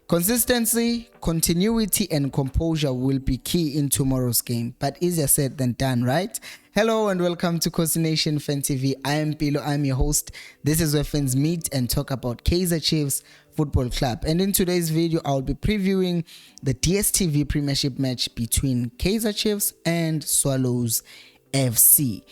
Consistency, continuity, and composure will be key in tomorrow's game, but easier said than done, right? Hello and welcome to Coast Nation Fan TV. I am Pilo, I'm your host. This is where fans meet and talk about Kaizer Chiefs Football Club. And in today's video, I'll be previewing the DSTV Premiership match between Kaizer Chiefs and Swallows FC.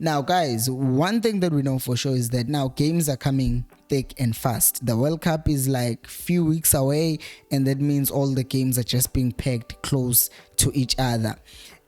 Now guys, one thing that we know for sure is that now games are coming thick and fast. The World Cup is like few weeks away, and that means all the games are just being pegged close to each other.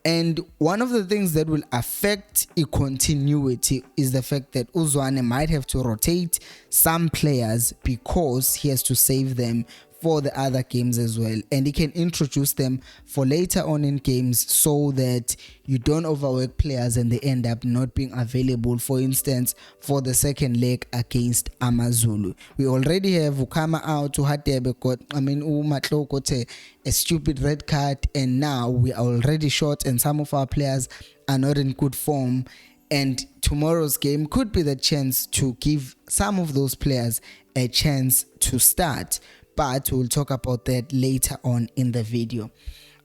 And one of the things that will affect a continuity is the fact that Zwane might have to rotate some players because he has to save them for the other games as well, and he can introduce them for later on in games so that you don't overwork players and they end up not being available, for instance for the second leg against AmaZulu. We already have Ukama out to Sithebe got Umatlo got a stupid red card, and now we are already short and some of our players are not in good form, and tomorrow's game could be the chance to give some of those players a chance to start. But we'll talk about that later on in the video.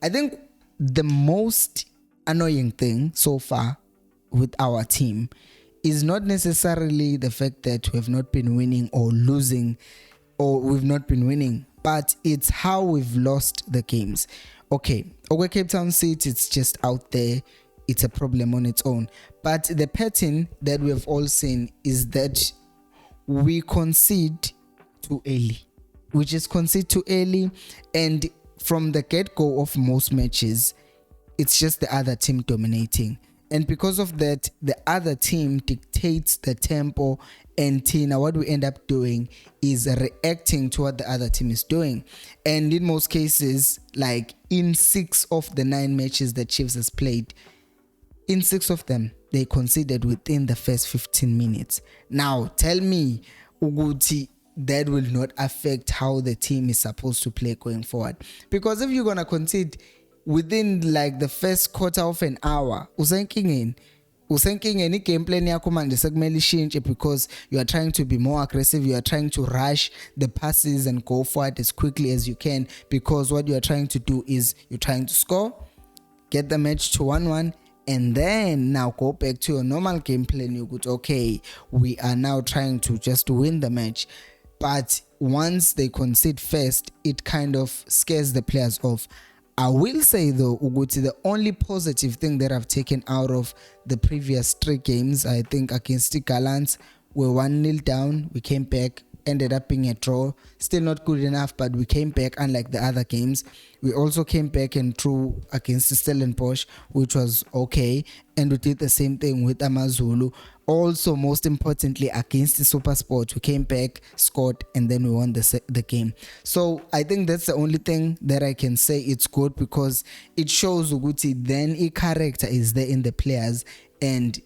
I think the most annoying thing so far with our team is not necessarily the fact that we have not been winning or losing, or we've not been winning, but it's how we've lost the games. Okay, Cape Town City, it's just out there. It's a problem on its own. But the pattern that we have all seen is that we concede too early. We just concede too early, and from the get-go of most matches, it's just the other team dominating. And because of that, the other team dictates the tempo, and Tina, what we end up doing is reacting to what the other team is doing. And in most cases, like in 6 of the 9 matches that Chiefs has played, in 6 of them, they conceded within the first 15 minutes. Now, tell me, Uguti, that will not affect how the team is supposed to play going forward. Because if you're going to concede within like the first quarter of an hour, usenkingeni game plan yakho manje sekumele ishintshe, because you are trying to be more aggressive, you are trying to rush the passes and go forward as quickly as you can, because what you are trying to do is you're trying to score, get the match to 1-1, and then now go back to your normal game plan. You could, okay, we are now trying to just win the match. But once they concede first, it kind of scares the players off. I will say though, Uguti, the only positive thing that I've taken out of the previous 3 games, I think against the Gallants, we're 1-0 down, we came back, ended up being a draw. Still not good enough, but we came back. Unlike the other games, we also came back and drew against Stellenbosch, which was okay, and we did the same thing with AmaZulu. Also, most importantly, against the SuperSport, we came back, scored, and then we won the game. So I think that's the only thing that I can say it's good, because it shows Uguti then a character is there in the players, and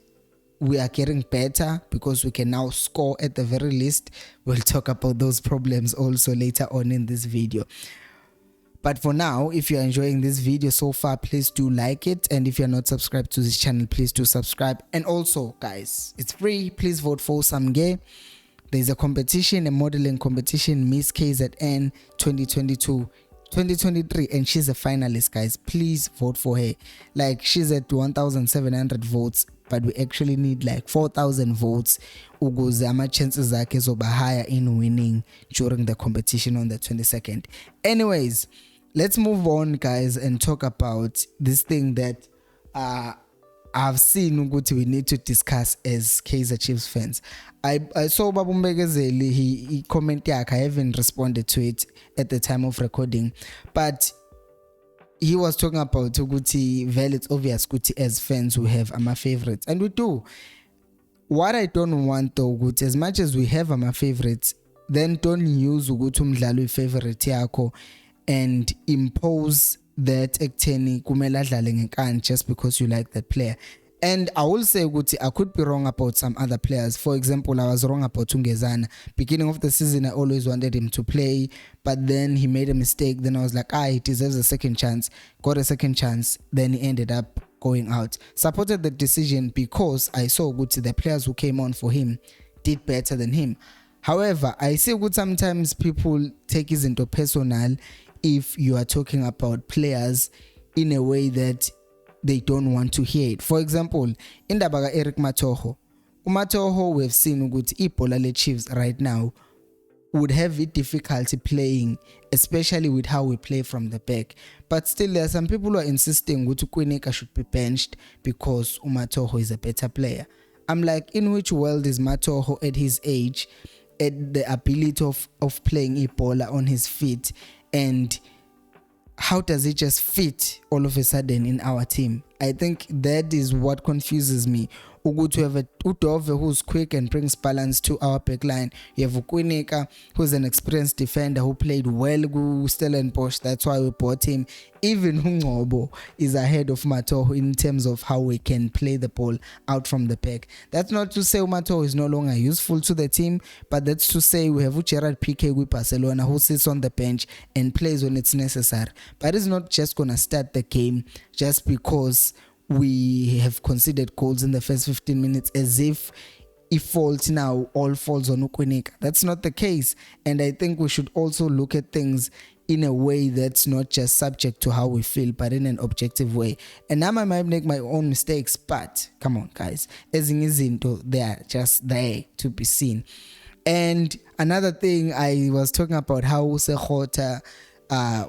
we are getting better because we can now score at the very least. We'll talk about those problems also later on in this video. But for now, if you're enjoying this video so far, please do like it. And if you're not subscribed to this channel, please do subscribe. And also, guys, it's free. Please vote for Samge. There's a competition, a modeling competition, Miss KZN 2022-2023, and she's a finalist, guys. Please vote for her. Like, she's at 1,700 votes, but we actually need like 4,000 votes ukuze ama chances zakhe zoba higher in winning during the competition on the 22nd. Anyways, let's move on, guys, and talk about this thing that I've seen ukuthi we need to discuss as Kaizer Chiefs fans. I saw Babu Mbegezeli, he comment yakhe. I haven't responded to it at the time of recording, but he was talking about ukuthi vele it's obvious ukuthi as fans we have our favorites, and we do. What I don't want though, ukuthi as much as we have our favorites, then don't use ukuthi umdlali favorite yakho and impose that ekutheni kumele adlale ngenkani just because you like that player. And I will say ukuthi I could be wrong about some other players. For example, I was wrong about Ungezana. Beginning of the season, I always wanted him to play, but then he made a mistake. Then I was like, he deserves a second chance. Got a second chance. Then he ended up going out. Supported the decision because I saw ukuthi the players who came on for him did better than him. However, I see good sometimes people take it into personal if you are talking about players in a way that they don't want to hear it. For example, indaba ka Eric Matoho. Umatoho, we've seen ukuthi ibhola le Chiefs right now would have a difficulty playing, especially with how we play from the back. But still, there are some people who are insisting that Kwinika should be benched because Umatoho is a better player. I'm like, in which world is Matoho at his age, at the ability of playing Ebola on his feet, and how does it just fit all of a sudden in our team? I think that is what confuses me. To have a Udove who's quick and brings balance to our backline. You have Kwinika, who's an experienced defender who played well with Stellenbosch. That's why we bought him. Even Ngobo is ahead of Matoho in terms of how we can play the ball out from the back. That's not to say Matoho is no longer useful to the team, but that's to say we have Gerard Piqué with Barcelona who sits on the bench and plays when it's necessary. But it's not just going to start the game just because we have conceded goals in the first 15 minutes as if fault now all falls on Ukwinika. That's not the case, and I think we should also look at things in a way that's not just subject to how we feel, but in an objective way. And now I might make my own mistakes, but come on guys, they are just there to be seen. And another thing, I was talking about how Sekgota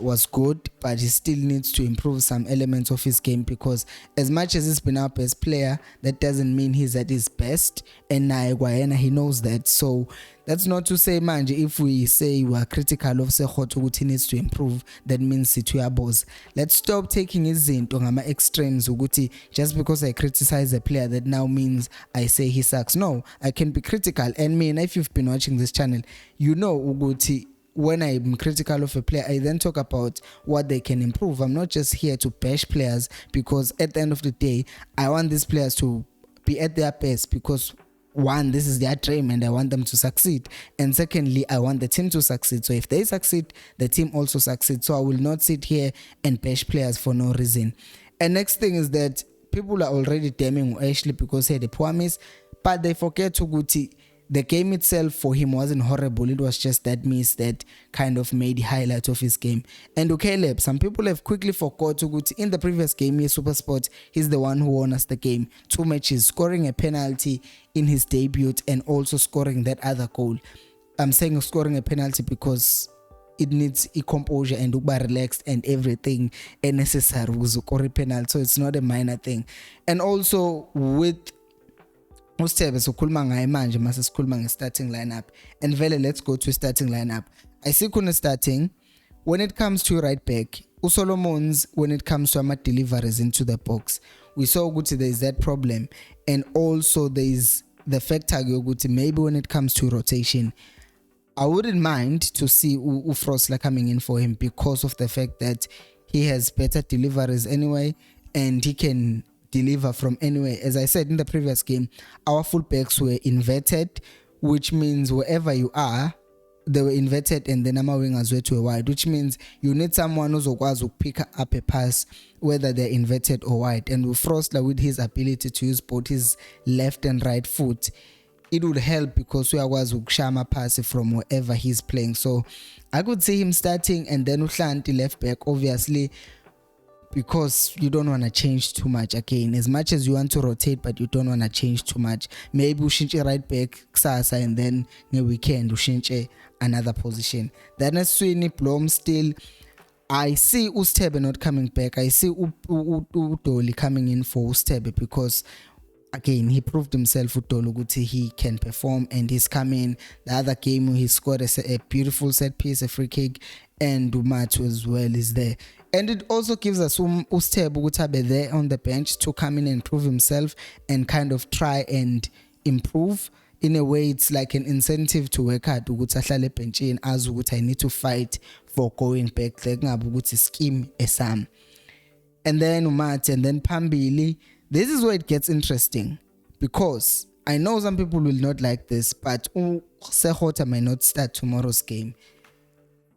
was good, but he still needs to improve some elements of his game, because as much as he's been our best player, that doesn't mean he's at his best, and he knows that. So that's not to say, manje, if we say we are critical of Sekgota, he needs to improve, that means boss. Let's stop taking izinto ngama extremes ukuthi just because I criticize a player that now means I say he sucks. No, I can be critical, and if you've been watching this channel, you know ukuthi when I'm critical of a player, I then talk about what they can improve. I'm not just here to bash players, because at the end of the day, I want these players to be at their best, because one, this is their dream and I want them to succeed, and secondly, I want the team to succeed. So if they succeed, the team also succeeds. So I will not sit here and bash players for no reason. And next thing is that people are already damning Ashley because he had a promise, but they forget to go to the game itself. For him wasn't horrible. It was just that miss that kind of made the highlight of his game. And Caleb, some people have quickly forgot to go to, in the previous game, he Super Sport, he's the one who won us the game. 2 matches, scoring a penalty in his debut and also scoring that other goal. I'm saying scoring a penalty because it needs a composure and uba relaxed and everything necessary to score a penalty. So it's not a minor thing. And also with Sithebe sokhuluma ngaye manje mase sikhuluma nge-starting lineup, and vele let's go to starting lineup. I see kuna starting when it comes to right back uSolomons. When it comes to ama deliveries into the box, we saw ukuthi there is that problem, and also there is the factor yokuthi maybe when it comes to rotation, I wouldn't mind to see Frosler coming in for him, because of the fact that he has better deliveries anyway and he can deliver from anywhere. As I said in the previous game, our fullbacks were inverted, which means wherever you are, they were inverted, and then our wingers were to a wide, which means you need someone who's going to pick up a pass whether they're inverted or wide. And with Frosler, with his ability to use both his left and right foot, it would help because we are going to shama pass from wherever he's playing. So I could see him starting, and then Uhlanti left back, obviously, because you don't want to change too much again. As much as you want to rotate, but you don't want to change too much. Maybe ushintshe right back kusasa, and then the weekend ushintshe another position. Then as Zwane Blom still, I see Sithebe not coming back. I see Udoli coming in for Sithebe, because again, he proved himself ukuthi he can perform, and he's coming. The other game he scored a beautiful set piece, a free kick, and Umatu as well is there. And it also gives us Sithebe ukuthi there on the bench to come in and prove himself and kind of try and improve. In a way, it's like an incentive to work hard ukuthi ahlale benchini as ukuthi I need to fight for going back. Like ngabe ukuthi scheme esam. And then Umati, and then Phambili. This is where it gets interesting, because I know some people will not like this, but Sekgota might not start tomorrow's game.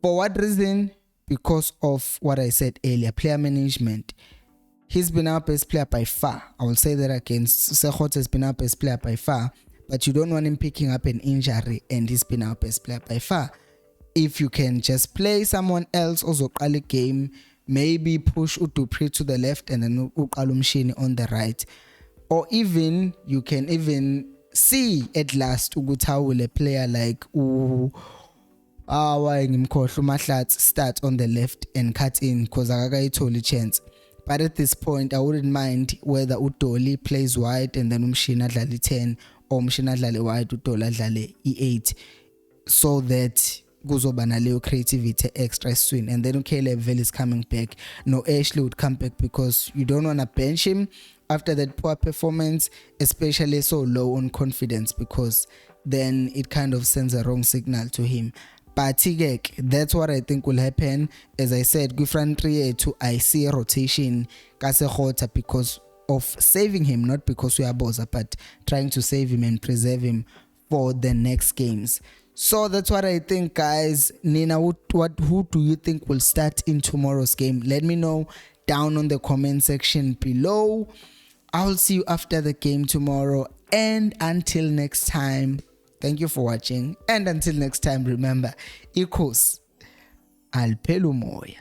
For what reason? Because of what I said earlier, player management. He's been our best player by far. I will say that again. Sekgota has been our best player by far, but you don't want him picking up an injury and he's been our best player by far. If you can just play someone else also early game, maybe push uDupree to the left and then uqalumshini on the right, or even you can even see at last ukuthi how will a player like start on the left and cut in because akakayitholi chance. But at this point I wouldn't mind whether uDoli plays wide and then umshini adlale 10 or umshini adlale wide uDoli adlale e8, so that kuzoba naleyo creativity extra swing. And then Caleb is coming back, no Ashley would come back because you don't want to bench him after that poor performance, especially so low on confidence, because then it kind of sends a wrong signal to him. But that's what I think will happen. As I said, front 3 to I see a rotation Sekgota because of saving him, not because we are boza, but trying to save him and preserve him for the next games. So that's what I think, guys. Nina, who do you think will start in tomorrow's game? Let me know down on the comment section below. I'll see you after the game tomorrow, and until next time, thank you for watching, and until next time, remember, ikos alphela umoya.